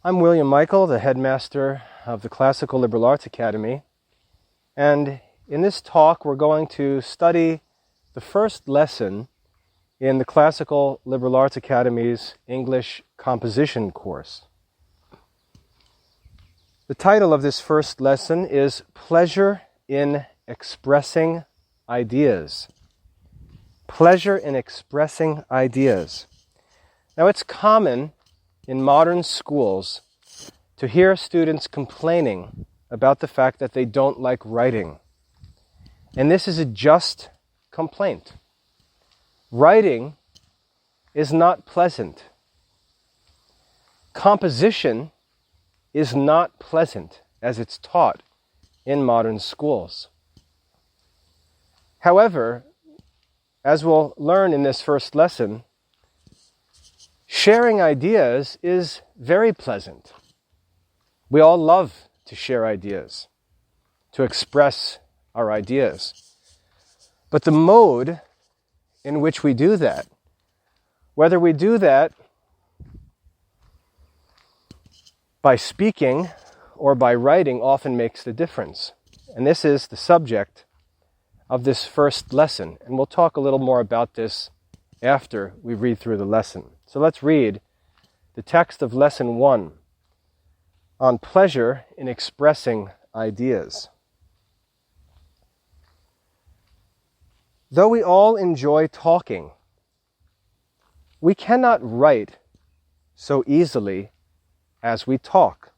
I'm William Michael, the headmaster of the Classical Liberal Arts Academy, and in this talk we're going to study the first lesson in the Classical Liberal Arts Academy's English composition course. The title of this first lesson is Pleasure in Expressing Ideas. Pleasure in expressing ideas. Now it's common in modern schools to hear students complaining about the fact that they don't like writing. And this is a just complaint. Writing is not pleasant. Composition is not pleasant as it's taught in modern schools. However, as we'll learn in this first lesson, sharing ideas is very pleasant. We all love to share ideas, to express our ideas. But the mode in which we do that, whether we do that by speaking or by writing, often makes the difference. And this is the subject of this first lesson. And we'll talk a little more about this after we read through the lesson. So let's read the text of Lesson 1 on pleasure in expressing ideas. Though we all enjoy talking, we cannot write so easily as we talk,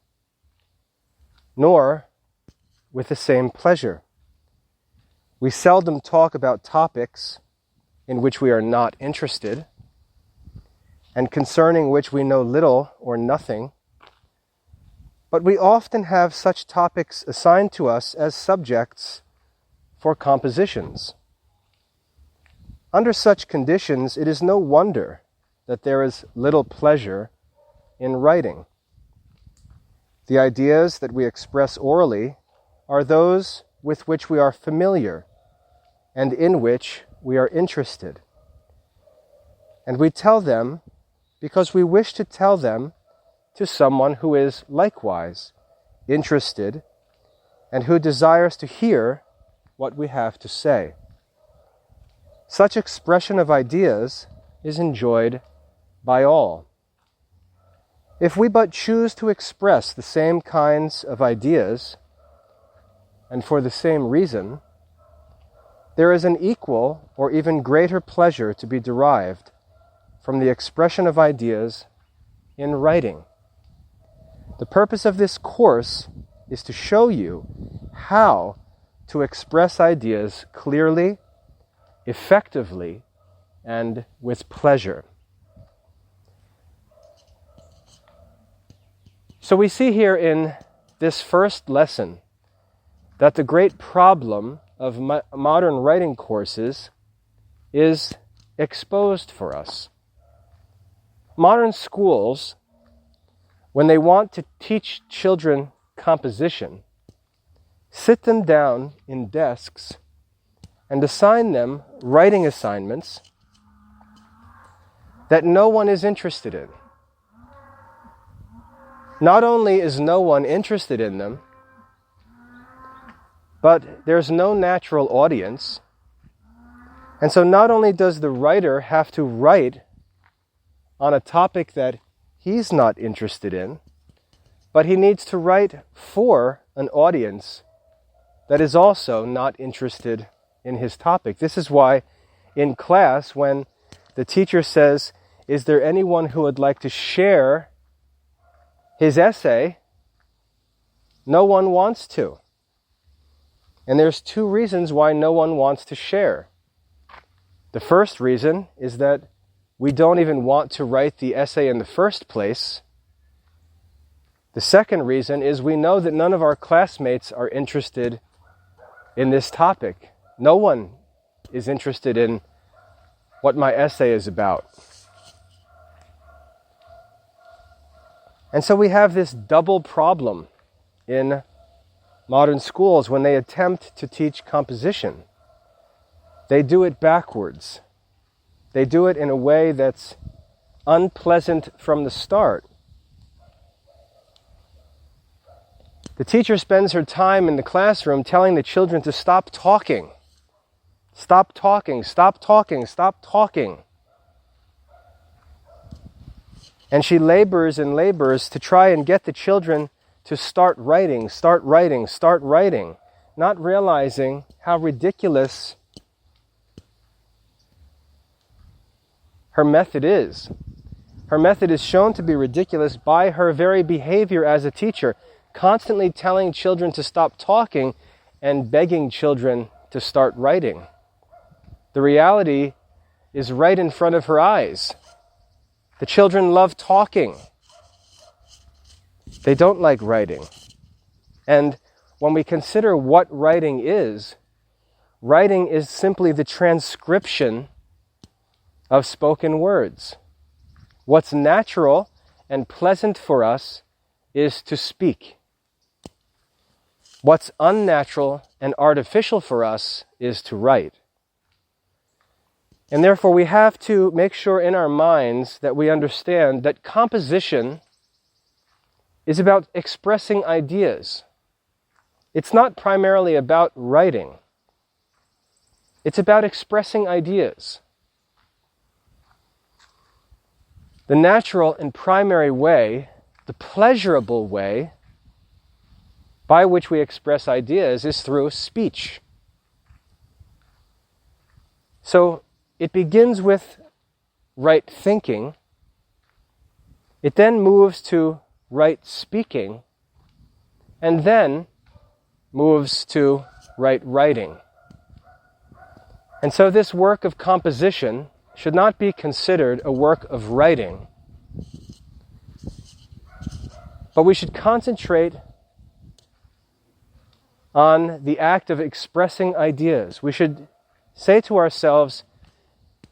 nor with the same pleasure. We seldom talk about topics in which we are not interested, and concerning which we know little or nothing, but we often have such topics assigned to us as subjects for compositions. Under such conditions, it is no wonder that there is little pleasure in writing. The ideas that we express orally are those with which we are familiar and in which we are interested. And we tell them because we wish to tell them to someone who is likewise interested and who desires to hear what we have to say. Such expression of ideas is enjoyed by all. If we but choose to express the same kinds of ideas, and for the same reason, there is an equal or even greater pleasure to be derived from the expression of ideas in writing. The purpose of this course is to show you how to express ideas clearly, effectively, and with pleasure. So we see here in this first lesson that the great problem of modern writing courses is exposed for us. Modern schools, when they want to teach children composition, sit them down in desks and assign them writing assignments that no one is interested in. Not only is no one interested in them, but there's no natural audience. And so not only does the writer have to write on a topic that he's not interested in, but he needs to write for an audience that is also not interested in his topic. This is why in class, when the teacher says, "Is there anyone who would like to share his essay?" no one wants to. And there's two reasons why no one wants to share. The first reason is that we don't even want to write the essay in the first place. The second reason is we know that none of our classmates are interested in this topic. No one is interested in what my essay is about. And so we have this double problem in modern schools when they attempt to teach composition. They do it backwards. They do it in a way that's unpleasant from the start. The teacher spends her time in the classroom telling the children to stop talking. Stop talking, stop talking, stop talking. And she labors and labors to try and get the children to start writing, start writing, start writing, not realizing how ridiculous her method is. Her method is shown to be ridiculous by her very behavior as a teacher, constantly telling children to stop talking and begging children to start writing. The reality is right in front of her eyes. The children love talking. They don't like writing. And when we consider what writing is simply the transcription of spoken words. What's natural and pleasant for us is to speak. What's unnatural and artificial for us is to write. And therefore we have to make sure in our minds that we understand that composition is about expressing ideas. It's not primarily about writing. It's about expressing ideas. The natural and primary way, the pleasurable way, by which we express ideas is through speech. So it begins with right thinking. It then moves to right speaking, and then moves to right writing. And so this work of composition should not be considered a work of writing, but we should concentrate on the act of expressing ideas. We should say to ourselves,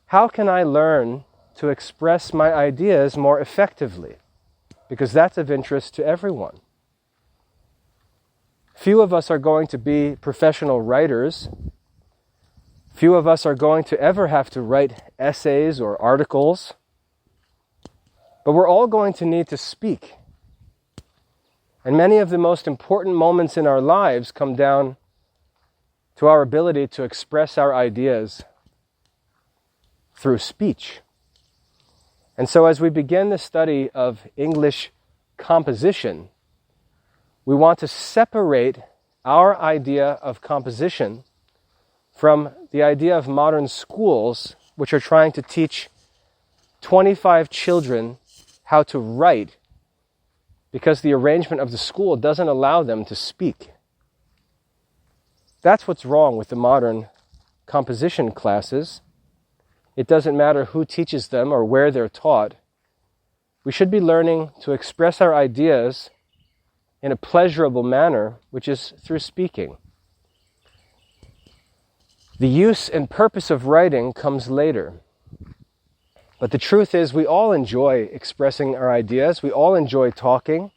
how can I learn to express my ideas more effectively? Because that's of interest to everyone. Few of us are going to be professional writers. Few of us are going to ever have to write essays or articles. But we're all going to need to speak. And many of the most important moments in our lives come down to our ability to express our ideas through speech. And so as we begin the study of English composition, we want to separate our idea of composition from the idea of modern schools, which are trying to teach 25 children how to write because the arrangement of the school doesn't allow them to speak. That's what's wrong with the modern composition classes. It doesn't matter who teaches them or where they're taught. We should be learning to express our ideas in a pleasurable manner, which is through speaking. The use and purpose of writing comes later. But the truth is, we all enjoy expressing our ideas. We all enjoy talking.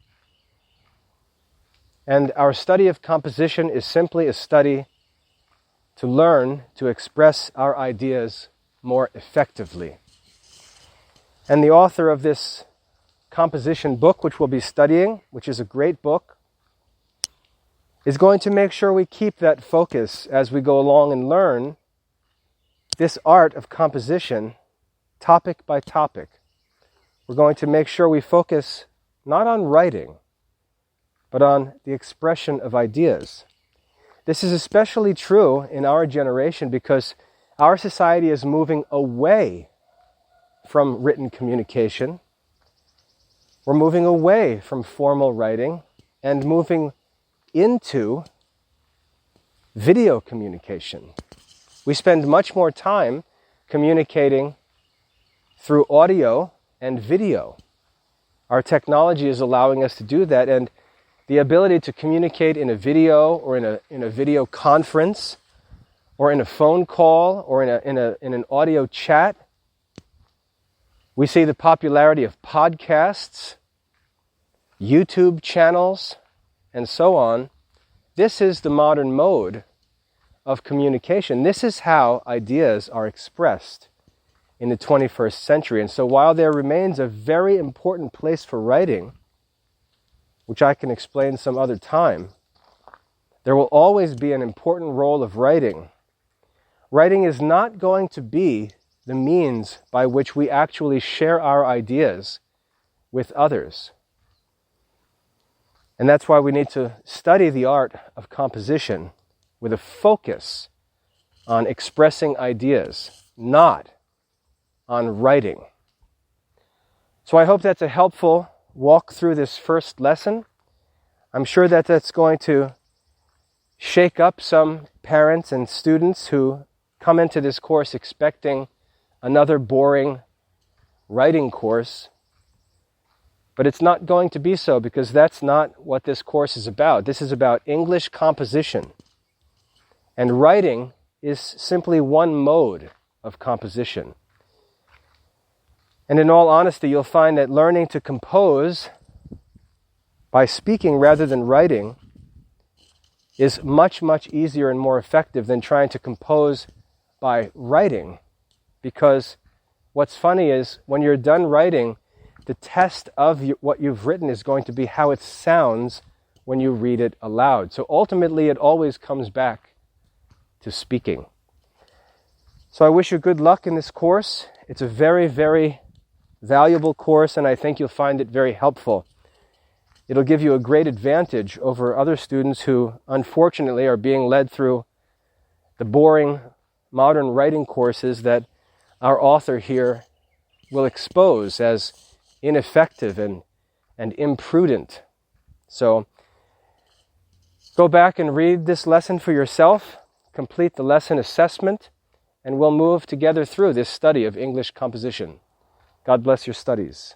And our study of composition is simply a study to learn to express our ideas more effectively. And the author of this composition book, which we'll be studying, which is a great book, is going to make sure we keep that focus as we go along and learn this art of composition topic by topic. We're going to make sure we focus not on writing, but on the expression of ideas. This is especially true in our generation because our society is moving away from written communication. We're moving away from formal writing and moving into video communication. We spend much more time communicating through audio and video. Our technology is allowing us to do that, and the ability to communicate in a video or in a video conference or in a phone call or in an audio chat. We see the popularity of podcasts, YouTube channels, and so on. This is the modern mode of communication. This is how ideas are expressed in the 21st century. And so while there remains a very important place for writing, which I can explain some other time, there will always be an important role of writing. Writing is not going to be the means by which we actually share our ideas with others. And that's why we need to study the art of composition with a focus on expressing ideas, not on writing. So I hope that's a helpful walk through this first lesson. I'm sure that that's going to shake up some parents and students who come into this course expecting another boring writing course. But it's not going to be so, because that's not what this course is about. This is about English composition. And writing is simply one mode of composition. And in all honesty, you'll find that learning to compose by speaking rather than writing is much, much easier and more effective than trying to compose by writing. Because what's funny is when you're done writing, the test of what you've written is going to be how it sounds when you read it aloud. So ultimately, it always comes back to speaking. So I wish you good luck in this course. It's a very, very valuable course, and I think you'll find it very helpful. It'll give you a great advantage over other students who, unfortunately, are being led through the boring modern writing courses that our author here will expose as ineffective and imprudent. So go back and read this lesson for yourself, complete the lesson assessment, and we'll move together through this study of English composition. God bless your studies.